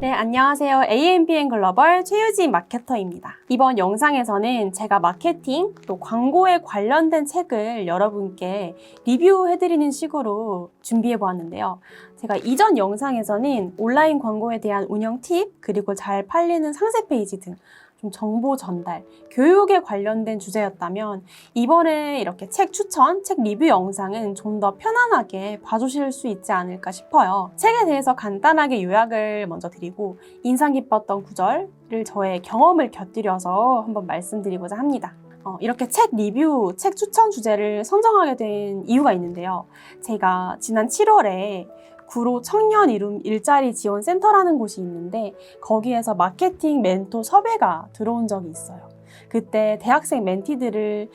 네, 안녕하세요. AMBN 글로벌 최유진 마케터입니다. 이번 영상에서는 제가 마케팅 또 광고에 관련된 책을 여러분께 리뷰해드리는 식으로 준비해보았는데요. 제가 이전 영상에서는 온라인 광고에 대한 운영 팁, 그리고 잘 팔리는 상세 페이지 등 좀 정보 전달, 교육에 관련된 주제였다면 이번에 이렇게 책 추천, 책 리뷰 영상은 좀 더 편안하게 봐주실 수 있지 않을까 싶어요. 책에 대해서 간단하게 요약을 먼저 드리고 인상 깊었던 구절을 저의 경험을 곁들여서 한번 말씀드리고자 합니다. 이렇게 책 리뷰, 책 추천 주제를 선정하게 된 이유가 있는데요. 제가 지난 7월에 구로 청년 일자리 지원 센터라는 곳이 있는데 거기에서 마케팅 멘토 섭외가 들어온 적이 있어요. 그때 대학생 멘티들을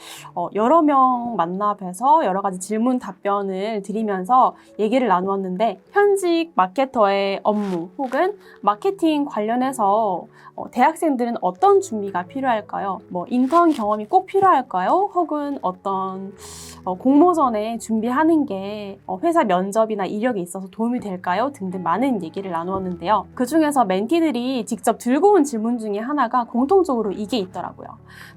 여러 명 만나 뵈서 여러 가지 질문 답변을 드리면서 얘기를 나누었는데 현직 마케터의 업무 혹은 마케팅 관련해서 대학생들은 어떤 준비가 필요할까요? 인턴 경험이 꼭 필요할까요? 혹은 어떤 공모전에 준비하는 게 회사 면접이나 이력에 있어서 도움이 될까요? 등등 많은 얘기를 나누었는데요. 그 중에서 멘티들이 직접 들고 온 질문 중에 하나가 공통적으로 이게 있더라고요.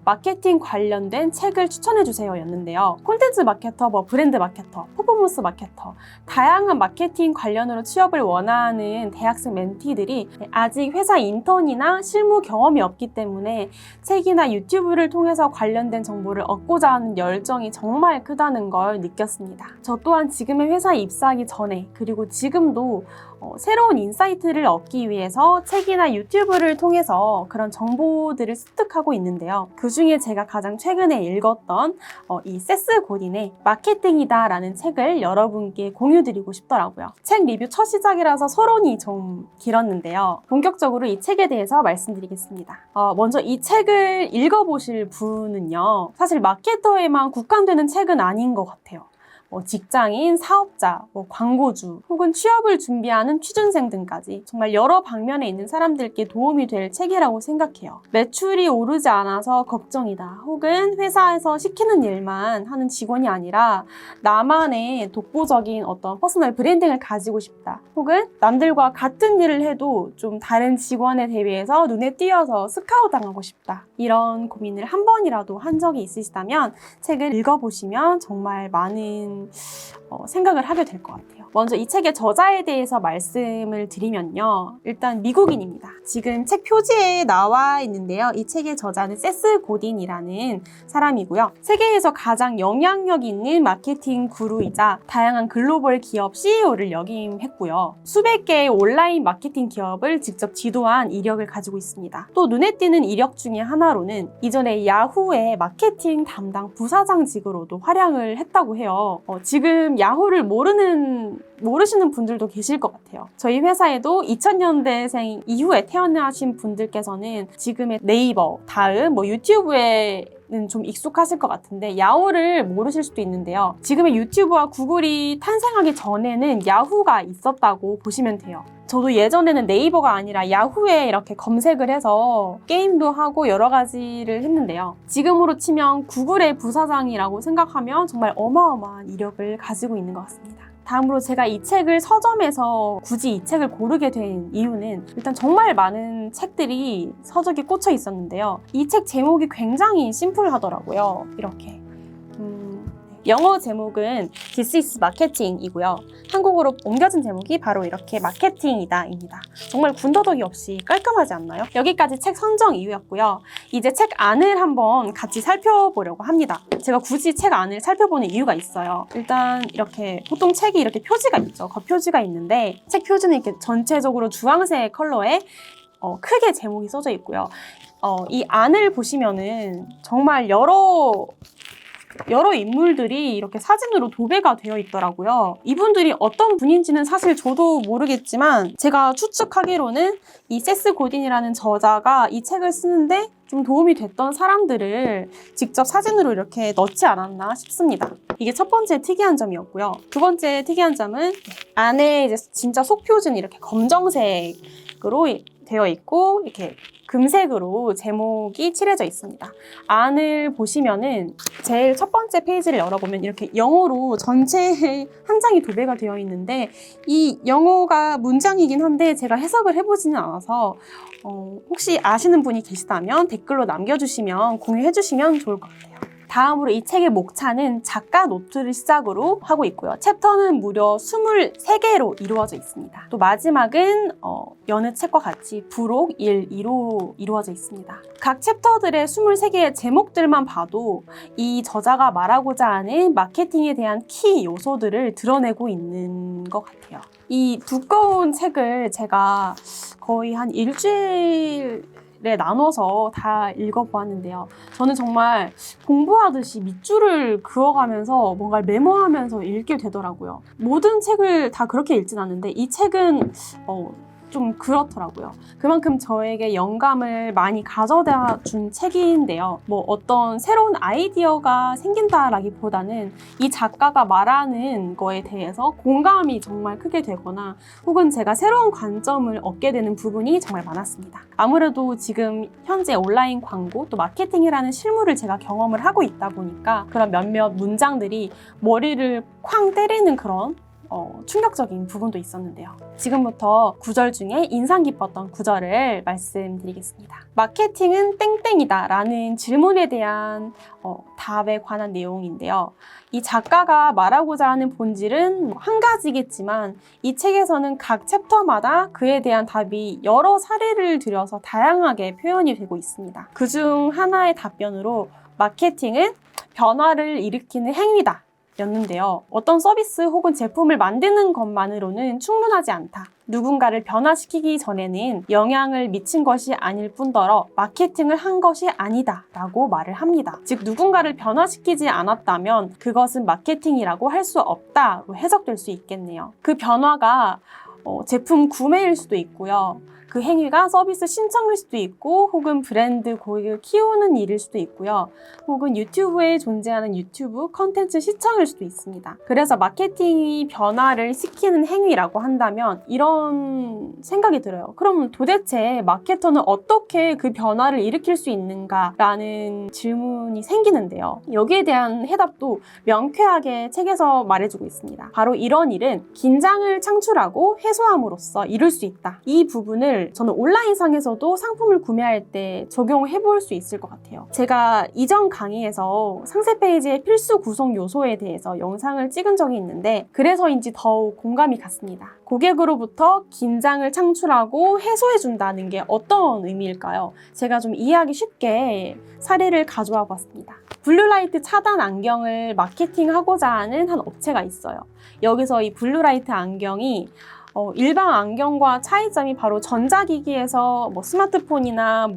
마케팅 관련된 책을 추천해주세요 였는데요. 콘텐츠 마케터, 브랜드 마케터, 퍼포먼스 마케터 다양한 마케팅 관련으로 취업을 원하는 대학생 멘티들이 아직 회사 인턴이나 실무 경험이 없기 때문에 책이나 유튜브를 통해서 관련된 정보를 얻고자 하는 열정이 정말 크다는 걸 느꼈습니다. 저 또한 지금의 회사에 입사하기 전에 그리고 지금도 새로운 인사이트를 얻기 위해서 책이나 유튜브를 통해서 그런 정보들을 습득하고 있는데요. 그 중에 제가 가장 최근에 읽었던 이 세스 고딘의 마케팅이다 라는 책을 여러분께 공유드리고 싶더라고요. 책 리뷰 첫 시작이라서 서론이 좀 길었는데요. 본격적으로 이 책에 대해서 말씀드리겠습니다. 먼저 이 책을 읽어보실 분은요. 사실 마케터에만 국한되는 책은 아닌 것 같아요. 직장인, 사업자, 광고주 혹은 취업을 준비하는 취준생 등까지 정말 여러 방면에 있는 사람들께 도움이 될 책이라고 생각해요. 매출이 오르지 않아서 걱정이다 혹은 회사에서 시키는 일만 하는 직원이 아니라 나만의 독보적인 어떤 퍼스널 브랜딩을 가지고 싶다 혹은 남들과 같은 일을 해도 좀 다른 직원에 대비해서 눈에 띄어서 스카우트 당하고 싶다 이런 고민을 한 번이라도 한 적이 있으시다면 책을 읽어보시면 정말 많은 생각을 하게 될 것 같아요. 먼저 이 책의 저자에 대해서 말씀을 드리면요. 일단 미국인입니다. 지금 책 표지에 나와 있는데요. 이 책의 저자는 세스 고딘이라는 사람이고요. 세계에서 가장 영향력 있는 마케팅 구루이자 다양한 글로벌 기업 CEO를 역임했고요. 수백 개의 온라인 마케팅 기업을 직접 지도한 이력을 가지고 있습니다. 또 눈에 띄는 이력 중에 하나로는 이전에 야후의 마케팅 담당 부사장직으로도 활약을 했다고 해요. 지금 야후를 모르시는 분들도 계실 것 같아요. 저희 회사에도 2000년대생 이후에 태어나신 분들께서는 지금의 네이버, 다음, 유튜브에는 좀 익숙하실 것 같은데 야후를 모르실 수도 있는데요. 지금의 유튜브와 구글이 탄생하기 전에는 야후가 있었다고 보시면 돼요. 저도 예전에는 네이버가 아니라 야후에 이렇게 검색을 해서 게임도 하고 여러 가지를 했는데요. 지금으로 치면 구글의 부사장이라고 생각하면 정말 어마어마한 이력을 가지고 있는 것 같습니다. 다음으로 제가 이 책을 서점에서 굳이 이 책을 고르게 된 이유는 일단 정말 많은 책들이 서적에 꽂혀 있었는데요. 이 책 제목이 굉장히 심플하더라고요. 이렇게. 영어 제목은 This is Marketing이고요. 한국어로 옮겨진 제목이 바로 이렇게 마케팅이다 입니다. 정말 군더더기 없이 깔끔하지 않나요? 여기까지 책 선정 이유였고요. 이제 책 안을 한번 같이 살펴보려고 합니다. 제가 굳이 책 안을 살펴보는 이유가 있어요. 일단 이렇게 보통 책이 이렇게 표지가 있죠. 겉표지가 있는데 책 표지는 이렇게 전체적으로 주황색 컬러에 크게 제목이 써져 있고요. 이 안을 보시면은 정말 여러 인물들이 이렇게 사진으로 도배가 되어 있더라고요. 이분들이 어떤 분인지는 사실 저도 모르겠지만 제가 추측하기로는 이 세스 고딘이라는 저자가 이 책을 쓰는데 좀 도움이 됐던 사람들을 직접 사진으로 이렇게 넣지 않았나 싶습니다. 이게 첫 번째 특이한 점이었고요. 두 번째 특이한 점은 안에 이제 진짜 속 표지는 이렇게 검정색 메탈릭으로 되어 있고 이렇게 금색으로 제목이 칠해져 있습니다. 안을 보시면은 제일 첫 번째 페이지를 열어보면 이렇게 영어로 전체에 한 장이 도배가 되어 있는데 이 영어가 문장이긴 한데 제가 해석을 해보지는 않아서 혹시 아시는 분이 계시다면 댓글로 남겨주시면 공유해 주시면 좋을 것 같아요. 다음으로 이 책의 목차는 작가 노트를 시작으로 하고 있고요. 챕터는 무려 23개로 이루어져 있습니다. 또 마지막은 여느 책과 같이 부록 1, 2로 이루어져 있습니다. 각 챕터들의 23개의 제목들만 봐도 이 저자가 말하고자 하는 마케팅에 대한 키 요소들을 드러내고 있는 것 같아요. 이 두꺼운 책을 제가 거의 한 일주일에 나눠서 다 읽어보았는데요. 저는 정말 공부하듯이 밑줄을 그어가면서 뭔가를 메모하면서 읽게 되더라고요. 모든 책을 다 그렇게 읽진 않는데 이 책은 좀 그렇더라고요. 그만큼 저에게 영감을 많이 가져다 준 책인데요. 뭐 어떤 새로운 아이디어가 생긴다라기보다는 이 작가가 말하는 거에 대해서 공감이 정말 크게 되거나 혹은 제가 새로운 관점을 얻게 되는 부분이 정말 많았습니다. 아무래도 지금 현재 온라인 광고 또 마케팅이라는 실무를 제가 경험을 하고 있다 보니까 그런 몇몇 문장들이 머리를 쾅 때리는 그런 충격적인 부분도 있었는데요. 지금부터 구절 중에 인상 깊었던 구절을 말씀드리겠습니다. 마케팅은 땡땡이다 라는 질문에 대한 답에 관한 내용인데요. 이 작가가 말하고자 하는 본질은 한 가지겠지만 이 책에서는 각 챕터마다 그에 대한 답이 여러 사례를 들여서 다양하게 표현이 되고 있습니다. 그중 하나의 답변으로 마케팅은 변화를 일으키는 행위다 였는데요. 어떤 서비스 혹은 제품을 만드는 것만으로는 충분하지 않다. 누군가를 변화시키기 전에는 영향을 미친 것이 아닐 뿐더러 마케팅을 한 것이 아니다 라고 말을 합니다. 즉 누군가를 변화시키지 않았다면 그것은 마케팅이라고 할 수 없다로 해석될 수 있겠네요. 그 변화가 제품 구매일 수도 있고요. 그 행위가 서비스 신청일 수도 있고 혹은 브랜드 고객을 키우는 일일 수도 있고요. 혹은 유튜브에 존재하는 유튜브 컨텐츠 시청일 수도 있습니다. 그래서 마케팅이 변화를 시키는 행위라고 한다면 이런 생각이 들어요. 그럼 도대체 마케터는 어떻게 그 변화를 일으킬 수 있는가라는 질문이 생기는데요. 여기에 대한 해답도 명쾌하게 책에서 말해주고 있습니다. 바로 이런 일은 긴장을 창출하고 해소함으로써 이룰 수 있다. 이 부분을 저는 온라인상에서도 상품을 구매할 때 적용해 볼 수 있을 것 같아요. 제가 이전 강의에서 상세 페이지의 필수 구성 요소에 대해서 영상을 찍은 적이 있는데 그래서인지 더욱 공감이 갔습니다. 고객으로부터 긴장을 창출하고 해소해 준다는 게 어떤 의미일까요? 제가 좀 이해하기 쉽게 사례를 가져와 봤습니다. 블루라이트 차단 안경을 마케팅하고자 하는 한 업체가 있어요. 여기서 이 블루라이트 안경이 일반 안경과 차이점이 바로 전자기기에서 스마트폰이나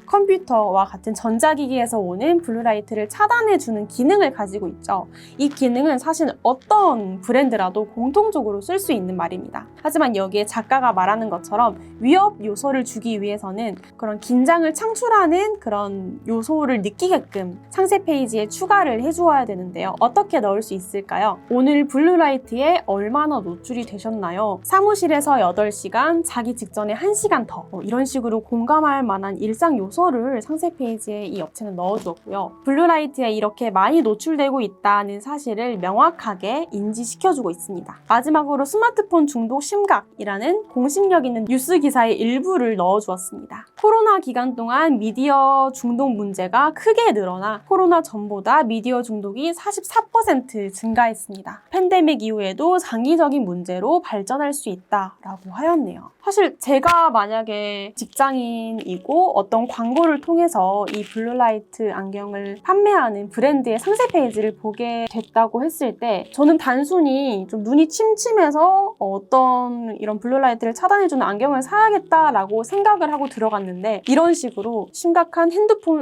컴퓨터와 같은 전자기기에서 오는 블루라이트를 차단해주는 기능을 가지고 있죠. 이 기능은 사실 어떤 브랜드라도 공통적으로 쓸 수 있는 말입니다. 하지만 여기에 작가가 말하는 것처럼 위협 요소를 주기 위해서는 그런 긴장을 창출하는 그런 요소를 느끼게끔 상세 페이지에 추가를 해주어야 되는데요. 어떻게 넣을 수 있을까요? 오늘 블루라이트에 얼마나 노출이 되셨나요? 사무실에서 8시간, 자기 직전에 1시간 더 이런 식으로 공감할 만한 일상 요소 를 상세 페이지에 이 업체는 넣어주었고요. 블루라이트에 이렇게 많이 노출되고 있다는 사실을 명확하게 인지시켜주고 있습니다. 마지막으로 스마트폰 중독 심각이라는 공신력 있는 뉴스 기사의 일부를 넣어주었습니다. 코로나 기간 동안 미디어 중독 문제가 크게 늘어나 코로나 전보다 미디어 중독이 44% 증가했습니다. 팬데믹 이후에도 장기적인 문제로 발전할 수 있다라고 하였네요. 사실 제가 만약에 직장인이고 어떤 광고를 통해서 이 블루라이트 안경을 판매하는 브랜드의 상세 페이지를 보게 됐다고 했을 때 저는 단순히 좀 눈이 침침해서 어떤 이런 블루라이트를 차단해주는 안경을 사야겠다라고 생각을 하고 들어갔는데 이런 식으로 심각한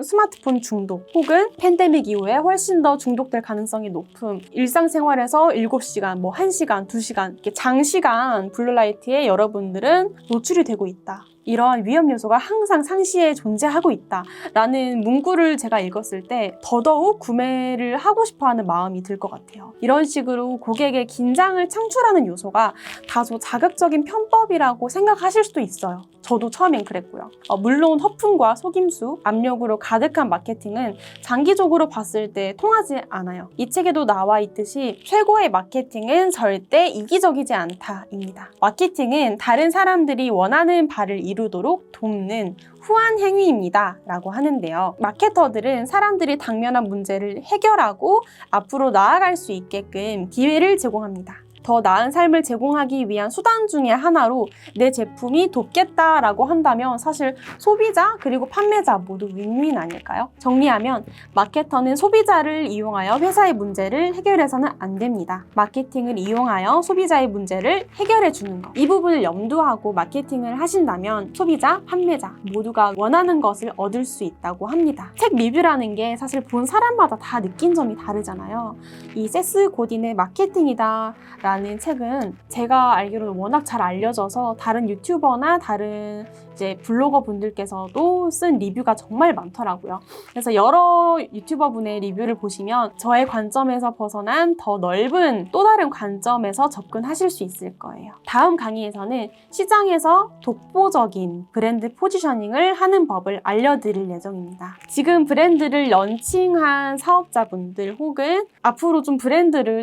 스마트폰 중독 혹은 팬데믹 이후에 훨씬 더 중독될 가능성이 높은 일상생활에서 7시간, 1시간, 2시간 이렇게 장시간 블루라이트에 여러분들은 노출이 되고 있다. 이러한 위험 요소가 항상 상시에 존재하고 있다라는 문구를 제가 읽었을 때 더더욱 구매를 하고 싶어하는 마음이 들 것 같아요. 이런 식으로 고객의 긴장을 창출하는 요소가 다소 자극적인 편법이라고 생각하실 수도 있어요. 저도 처음엔 그랬고요. 물론 허풍과 속임수, 압력으로 가득한 마케팅은 장기적으로 봤을 때 통하지 않아요. 이 책에도 나와 있듯이 최고의 마케팅은 절대 이기적이지 않다입니다. 마케팅은 다른 사람들이 원하는 바를 이루도록 돕는 후한 행위입니다 라고 하는데요. 마케터들은 사람들이 당면한 문제를 해결하고 앞으로 나아갈 수 있게끔 기회를 제공합니다. 더 나은 삶을 제공하기 위한 수단 중에 하나로 내 제품이 돕겠다라고 한다면 사실 소비자 그리고 판매자 모두 윈윈 아닐까요? 정리하면 마케터는 소비자를 이용하여 회사의 문제를 해결해서는 안 됩니다. 마케팅을 이용하여 소비자의 문제를 해결해 주는 것. 이 부분을 염두하고 마케팅을 하신다면 소비자, 판매자 모두가 원하는 것을 얻을 수 있다고 합니다. 책 리뷰라는 게 사실 본 사람마다 다 느낀 점이 다르잖아요. 이 세스 고딘의 마케팅이다 라는 책은 제가 알기로는 워낙 잘 알려져서 다른 유튜버나 다른 이제 블로거 분들께서도 쓴 리뷰가 정말 많더라고요. 그래서 여러 유튜버 분의 리뷰를 보시면 저의 관점에서 벗어난 더 넓은 또 다른 관점에서 접근하실 수 있을 거예요. 다음 강의에서는 시장에서 독보적인 브랜드 포지셔닝을 하는 법을 알려드릴 예정입니다. 지금 브랜드를 런칭한 사업자분들 혹은 앞으로 좀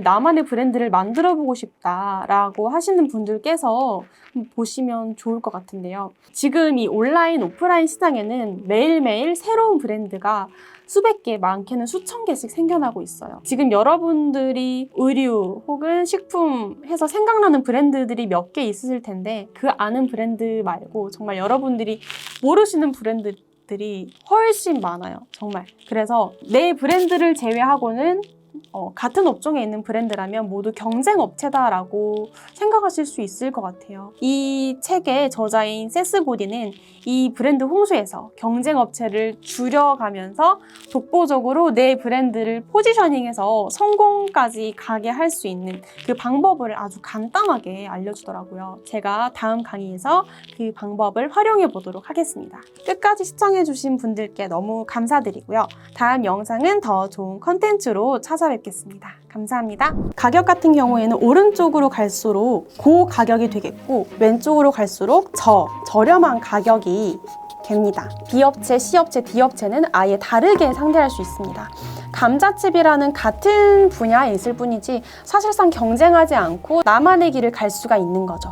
나만의 브랜드를 만들어보고 싶다라고 하시는 분들께서 보시면 좋을 것 같은데요. 지금 이 온라인, 오프라인 시장에는 매일매일 새로운 브랜드가 수백 개, 많게는 수천 개씩 생겨나고 있어요. 지금 여러분들이 의류 혹은 식품 해서 생각나는 브랜드들이 몇 개 있으실 텐데 그 아는 브랜드 말고 정말 여러분들이 모르시는 브랜드들이 훨씬 많아요. 정말. 그래서 내 브랜드를 제외하고는 같은 업종에 있는 브랜드라면 모두 경쟁 업체다라고 생각하실 수 있을 것 같아요. 이 책의 저자인 세스 고딘은 이 브랜드 홍수에서 경쟁 업체를 줄여가면서 독보적으로 내 브랜드를 포지셔닝해서 성공까지 가게 할 수 있는 그 방법을 아주 간단하게 알려주더라고요. 제가 다음 강의에서 그 방법을 활용해 보도록 하겠습니다. 끝까지 시청해주신 분들께 너무 감사드리고요. 다음 영상은 더 좋은 컨텐츠로 찾아뵙겠습니다. 감사합니다. 가격 같은 경우에는 오른쪽으로 갈수록 고가격이 되겠고 왼쪽으로 갈수록 저렴한 가격이 됩니다. B업체, C업체, D업체는 아예 다르게 상대할 수 있습니다. 감자칩이라는 같은 분야에 있을 뿐이지 사실상 경쟁하지 않고 나만의 길을 갈 수가 있는 거죠.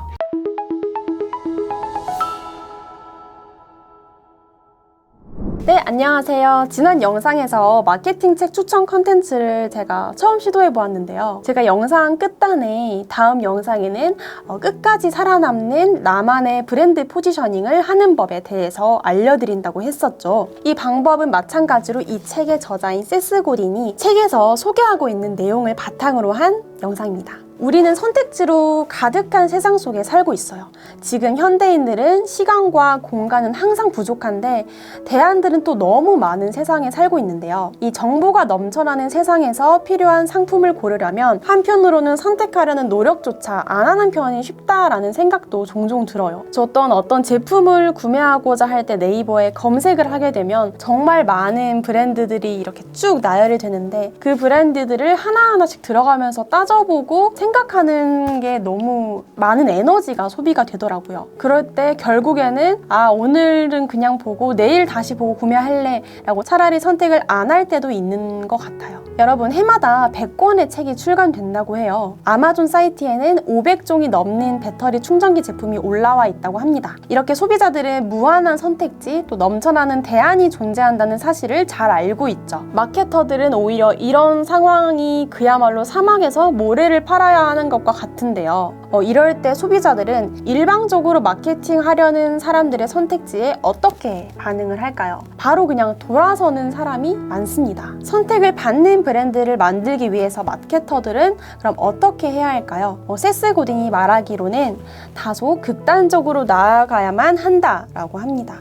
네, 안녕하세요. 지난 영상에서 마케팅 책 추천 컨텐츠를 제가 처음 시도해 보았는데요. 제가 영상 끝단에 다음 영상에는 끝까지 살아남는 나만의 브랜드 포지셔닝을 하는 법에 대해서 알려드린다고 했었죠. 이 방법은 마찬가지로 이 책의 저자인 세스 고딘이 책에서 소개하고 있는 내용을 바탕으로 한 영상입니다. 우리는 선택지로 가득한 세상 속에 살고 있어요. 지금 현대인들은 시간과 공간은 항상 부족한데 대안들은 또 너무 많은 세상에 살고 있는데요. 이 정보가 넘쳐나는 세상에서 필요한 상품을 고르려면 한편으로는 선택하려는 노력조차 안 하는 편이 쉽다라는 생각도 종종 들어요. 저 또한 어떤 제품을 구매하고자 할 때 네이버에 검색을 하게 되면 정말 많은 브랜드들이 이렇게 쭉 나열이 되는데 그 브랜드들을 하나하나씩 들어가면서 따져보고 생각하는 게 너무 많은 에너지가 소비가 되더라고요. 그럴 때 결국에는 오늘은 그냥 보고 내일 다시 보고 구매할래 라고 차라리 선택을 안 할 때도 있는 것 같아요. 여러분, 해마다 100권의 책이 출간된다고 해요. 아마존 사이트에는 500종이 넘는 배터리 충전기 제품이 올라와 있다고 합니다. 이렇게 소비자들은 무한한 선택지 또 넘쳐나는 대안이 존재한다는 사실을 잘 알고 있죠. 마케터들은 오히려 이런 상황이 그야말로 사막에서 모래를 팔아야 하는 것과 같은데요. 이럴 때 소비자들은 일방적으로 마케팅하려는 사람들의 선택지에 어떻게 반응을 할까요? 바로 그냥 돌아서는 사람이 많습니다. 선택을 받는 브랜드를 만들기 위해서 마케터들은 그럼 어떻게 해야 할까요? 세스 고딘이 말하기로는 다소 극단적으로 나아가야만 한다라고 합니다.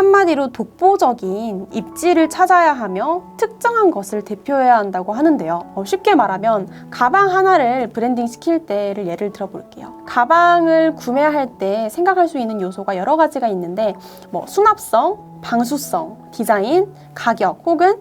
한마디로 독보적인 입지를 찾아야 하며 특정한 것을 대표해야 한다고 하는데요. 쉽게 말하면 가방 하나를 브랜딩 시킬 때를 예를 들어 볼게요. 가방을 구매할 때 생각할 수 있는 요소가 여러 가지가 있는데 수납성, 방수성, 디자인, 가격 혹은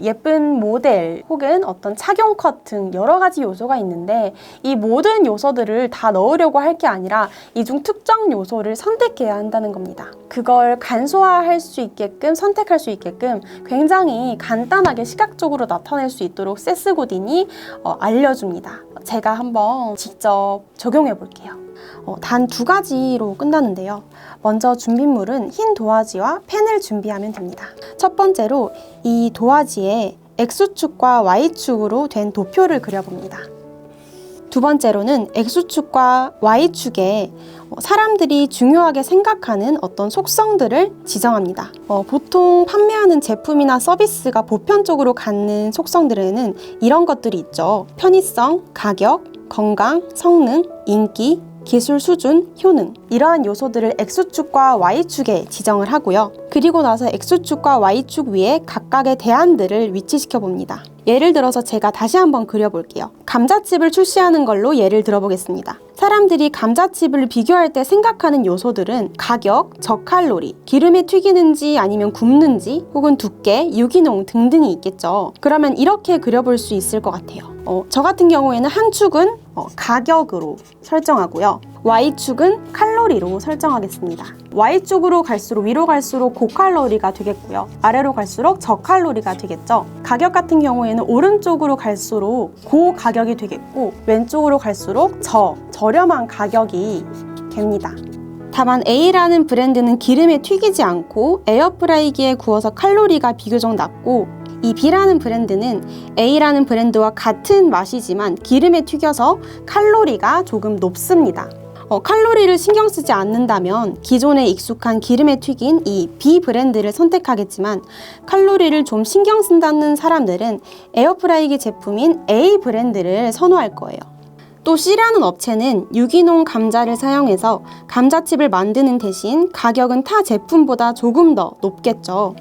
예쁜 모델 혹은 어떤 착용 컷 등 여러 가지 요소가 있는데 이 모든 요소들을 다 넣으려고 할 게 아니라 이 중 특정 요소를 선택해야 한다는 겁니다. 그걸 간소화할 수 있게끔 선택할 수 있게끔 굉장히 간단하게 시각적으로 나타낼 수 있도록 세스 고딘이 알려줍니다. 제가 한번 직접 적용해 볼게요. 단 2가지로 끝나는데요. 먼저 준비물은 흰 도화지와 펜을 준비하면 됩니다. 첫 번째로 이 도화지에 X축과 Y축으로 된 도표를 그려봅니다. 두 번째로는 X축과 Y축에 사람들이 중요하게 생각하는 어떤 속성들을 지정합니다. 보통 판매하는 제품이나 서비스가 보편적으로 갖는 속성들에는 이런 것들이 있죠. 편의성, 가격, 건강, 성능, 인기, 기술 수준, 효능 이러한 요소들을 X축과 Y축에 지정을 하고요. 그리고 나서 X축과 Y축 위에 각각의 대안들을 위치시켜 봅니다. 예를 들어서 제가 다시 한번 그려볼게요. 감자칩을 출시하는 걸로 예를 들어보겠습니다. 사람들이 감자칩을 비교할 때 생각하는 요소들은 가격, 저칼로리, 기름에 튀기는지 아니면 굽는지 혹은 두께, 유기농 등등이 있겠죠. 그러면 이렇게 그려볼 수 있을 것 같아요. 저 같은 경우에는 한 축은 가격으로 설정하고요. Y축은 칼로리로 설정하겠습니다. Y축으로 갈수록 위로 갈수록 고칼로리가 되겠고요. 아래로 갈수록 저칼로리가 되겠죠. 가격 같은 경우에는 오른쪽으로 갈수록 고가격이 되겠고 왼쪽으로 갈수록 저렴한 가격이 됩니다. 다만 A라는 브랜드는 기름에 튀기지 않고 에어프라이기에 구워서 칼로리가 비교적 낮고 이 B라는 브랜드는 A라는 브랜드와 같은 맛이지만 기름에 튀겨서 칼로리가 조금 높습니다. 칼로리를 신경 쓰지 않는다면 기존에 익숙한 기름에 튀긴 이 B 브랜드를 선택하겠지만 칼로리를 좀 신경 쓴다는 사람들은 에어프라이기 제품인 A 브랜드를 선호할 거예요. 또 C라는 업체는 유기농 감자를 사용해서 감자칩을 만드는 대신 가격은 타 제품보다 조금 더 높겠죠.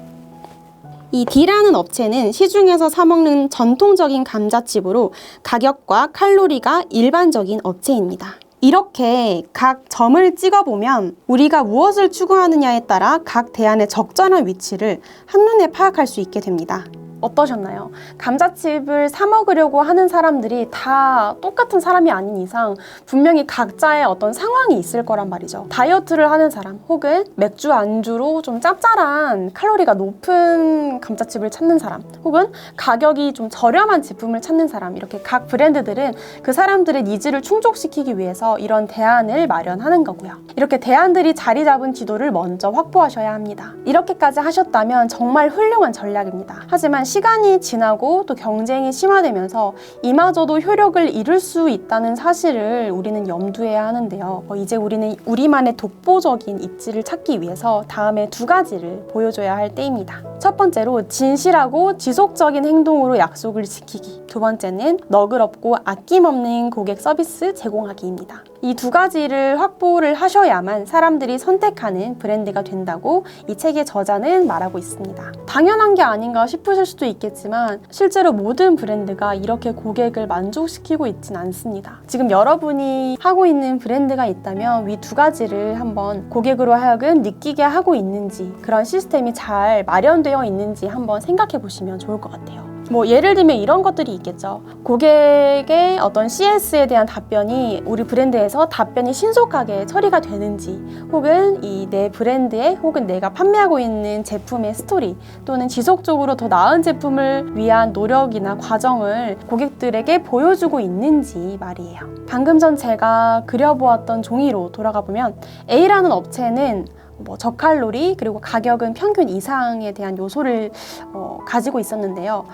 이 D라는 업체는 시중에서 사먹는 전통적인 감자칩으로 가격과 칼로리가 일반적인 업체입니다. 이렇게 각 점을 찍어보면 우리가 무엇을 추구하느냐에 따라 각 대안의 적절한 위치를 한눈에 파악할 수 있게 됩니다. 어떠셨나요? 감자칩을 사 먹으려고 하는 사람들이 다 똑같은 사람이 아닌 이상 분명히 각자의 어떤 상황이 있을 거란 말이죠. 다이어트를 하는 사람 혹은 맥주 안주로 좀 짭짤한 칼로리가 높은 감자칩을 찾는 사람 혹은 가격이 좀 저렴한 제품을 찾는 사람 이렇게 각 브랜드들은 그 사람들의 니즈를 충족시키기 위해서 이런 대안을 마련하는 거고요. 이렇게 대안들이 자리 잡은 지도를 먼저 확보하셔야 합니다. 이렇게까지 하셨다면 정말 훌륭한 전략입니다. 하지만 시간이 지나고 또 경쟁이 심화되면서 이마저도 효력을 잃을 수 있다는 사실을 우리는 염두해야 하는데요. 이제 우리는 우리만의 독보적인 입지를 찾기 위해서 다음에 2가지를 보여줘야 할 때입니다. 첫 번째로 진실하고 지속적인 행동으로 약속을 지키기. 두 번째는 너그럽고 아낌없는 고객 서비스 제공하기입니다. 이 2가지를 확보를 하셔야만 사람들이 선택하는 브랜드가 된다고 이 책의 저자는 말하고 있습니다. 당연한 게 아닌가 싶으실 수도 있겠지만 실제로 모든 브랜드가 이렇게 고객을 만족시키고 있진 않습니다. 지금 여러분이 하고 있는 브랜드가 있다면 위 2가지를 한번 고객으로 하여금 느끼게 하고 있는지 그런 시스템이 잘 마련되어 있는지 한번 생각해 보시면 좋을 것 같아요. 예를 들면 이런 것들이 있겠죠. 고객의 어떤 CS에 대한 답변이 우리 브랜드에서 답변이 신속하게 처리가 되는지 혹은 이 내 브랜드에 혹은 내가 판매하고 있는 제품의 스토리 또는 지속적으로 더 나은 제품을 위한 노력이나 과정을 고객들에게 보여주고 있는지 말이에요. 방금 전 제가 그려보았던 종이로 돌아가 보면 A라는 업체는 저칼로리 그리고 가격은 평균 이상에 대한 요소를 가지고 있었는데요.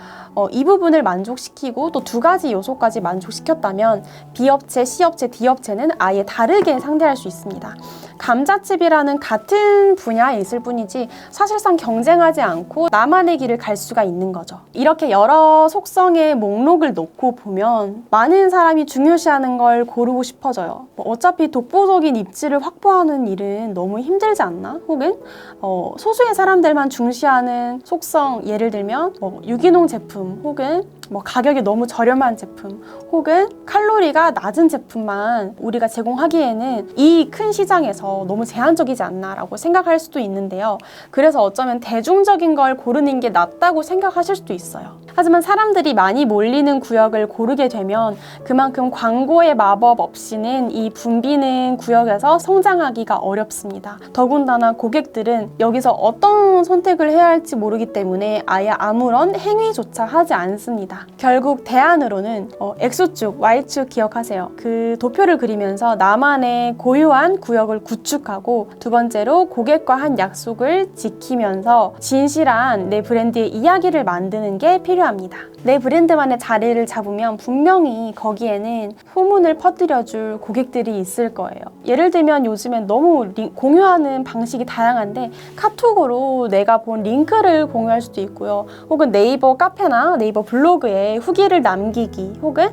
이 부분을 만족시키고 또 2가지 요소까지 만족시켰다면 B업체, C업체, D업체는 아예 다르게 상대할 수 있습니다. 감자칩이라는 같은 분야에 있을 뿐이지 사실상 경쟁하지 않고 나만의 길을 갈 수가 있는 거죠. 이렇게 여러 속성의 목록을 놓고 보면 많은 사람이 중요시하는 걸 고르고 싶어져요. 어차피 독보적인 입지를 확보하는 일은 너무 힘들지 않나? 혹은 소수의 사람들만 중시하는 속성, 예를 들면 유기농 제품 혹은 가격이 너무 저렴한 제품 혹은 칼로리가 낮은 제품만 우리가 제공하기에는 이 큰 시장에서 너무 제한적이지 않나라고 생각할 수도 있는데요. 그래서 어쩌면 대중적인 걸 고르는 게 낫다고 생각하실 수도 있어요. 하지만 사람들이 많이 몰리는 구역을 고르게 되면 그만큼 광고의 마법 없이는 이 붐비는 구역에서 성장하기가 어렵습니다. 더군다나 고객들은 여기서 어떤 선택을 해야 할지 모르기 때문에 아예 아무런 행위조차 하지 않습니다. 결국 대안으로는 X축, Y축 기억하세요. 그 도표를 그리면서 나만의 고유한 구역을 구축하고 두 번째로 고객과 한 약속을 지키면서 진실한 내 브랜드의 이야기를 만드는 게 필요합니다. 내 브랜드만의 자리를 잡으면 분명히 거기에는 소문을 퍼뜨려줄 고객들이 있을 거예요. 예를 들면 요즘엔 너무 공유하는 방식이 다양한데 카톡으로 내가 본 링크를 공유할 수도 있고요. 혹은 네이버 카페나 네이버 블로그에 후기를 남기기 혹은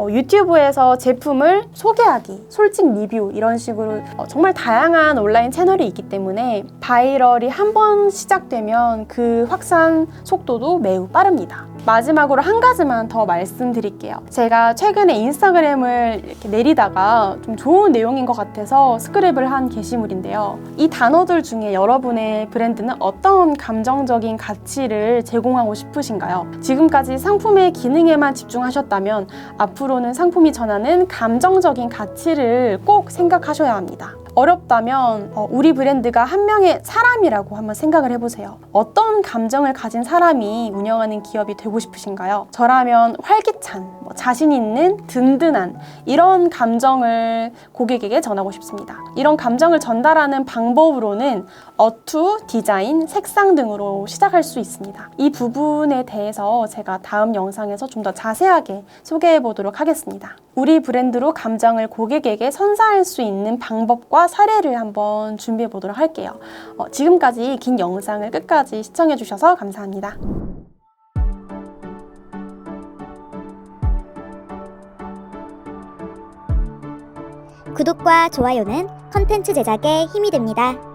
유튜브에서 제품을 소개하기, 솔직 리뷰 이런 식으로 정말 다양한 온라인 채널이 있기 때문에 바이럴이 한 번 시작되면 그 확산 속도도 매우 빠릅니다. 마지막으로 한 가지만 더 말씀드릴게요. 제가 최근에 인스타그램을 이렇게 내리다가 좀 좋은 내용인 것 같아서 스크랩을 한 게시물인데요. 이 단어들 중에 여러분의 브랜드는 어떤 감정적인 가치를 제공하고 싶으신가요? 지금까지 상품의 기능에만 집중하셨다면 앞으로는 상품이 전하는 감정적인 가치를 꼭 생각하셔야 합니다. 어렵다면 우리 브랜드가 한 명의 사람이라고 한번 생각을 해보세요. 어떤 감정을 가진 사람이 운영하는 기업이 되고 싶으신가요? 저라면 활기찬, 자신 있는, 든든한 이런 감정을 고객에게 전하고 싶습니다. 이런 감정을 전달하는 방법으로는 어투, 디자인, 색상 등으로 시작할 수 있습니다. 이 부분에 대해서 제가 다음 영상에서 좀 더 자세하게 소개해 보도록 하겠습니다. 우리 브랜드로 감정을 고객에게 선사할 수 있는 방법과 사례를 한번 준비해 보도록 할게요. 지금까지 긴 영상을 끝까지 시청해 주셔서 감사합니다. 구독과 좋아요는 컨텐츠 제작에 힘이 됩니다.